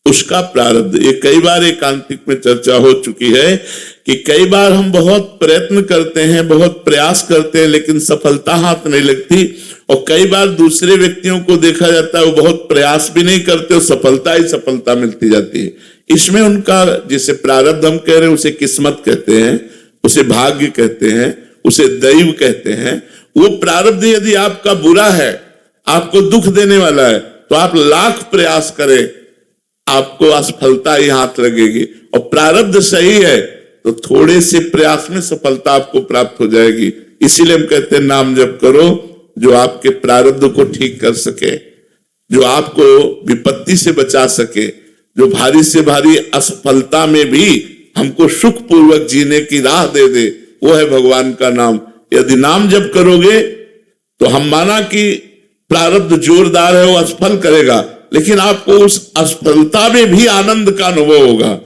उसका प्रारब्ध। ये कई बार एकांतिक में चर्चा हो चुकी है कि कई बार हम बहुत प्रयत्न करते हैं, बहुत प्रयास करते हैं, लेकिन सफलता हाथ नहीं लगती। और कई बार दूसरे व्यक्तियों को देखा जाता है वो बहुत प्रयास भी नहीं करते और सफलता ही सफलता मिलती जाती है। इसमें उनका जिसे प्रारब्ध हम कह रहे हैं उसे किस्मत कहते हैं, उसे भाग्य कहते हैं, उसे दैव कहते हैं। वो प्रारब्ध यदि आपका बुरा है, आपको दुख देने वाला है, तो आप लाख प्रयास करें, आपको असफलता ही हाथ लगेगी। और प्रारब्ध सही है तो थोड़े से प्रयास में सफलता आपको प्राप्त हो जाएगी। इसीलिए हम कहते हैं नाम जप करो जो आपके प्रारब्ध को ठीक कर सके, जो आपको विपत्ति से बचा सके, जो भारी से भारी असफलता में भी हमको सुख पूर्वक जीने की राह दे दे, वो है भगवान का नाम। यदि नाम जप करोगे तो हम माना कि प्रारब्ध जोरदार है, वो असफल करेगा, लेकिन आपको उस असफलता में भी आनंद का अनुभव होगा।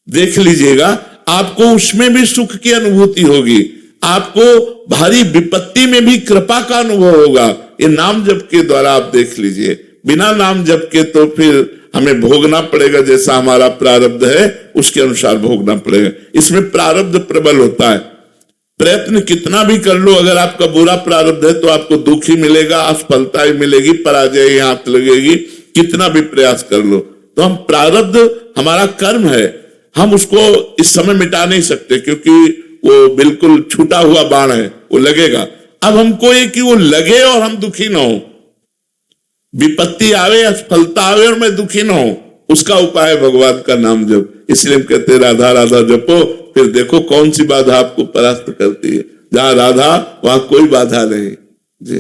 देख लीजिएगा, आपको उसमें भी सुख की अनुभूति होगी, आपको भारी विपत्ति में भी कृपा का अनुभव होगा। ये नाम जप के द्वारा आप देख लीजिए। बिना नाम जप के तो फिर हमें भोगना पड़ेगा, जैसा हमारा प्रारब्ध है उसके अनुसार भोगना पड़ेगा। इसमें प्रारब्ध प्रबल होता है। प्रयत्न कितना भी कर लो, अगर आपका बुरा प्रारब्ध है तो आपको दुख ही मिलेगा, असफलता ही मिलेगी, पराजय ही हाथ लगेगी, कितना भी प्रयास कर लो। तो हम प्रारब्ध हमारा कर्म है, हम उसको इस समय मिटा नहीं सकते, क्योंकि वो बिल्कुल छूटा हुआ बाण है, वो लगेगा। अब हमको ये कि वो लगे और हम दुखी ना हो, विपत्ति आवे, असफलता आवे और मैं दुखी ना हो, उसका उपाय है भगवान का नाम जप। इसलिए हम कहते हैं राधा राधा जपो, फिर देखो कौन सी बाधा आपको परास्त करती है। जहां राधा वहां कोई बाधा नहीं जी।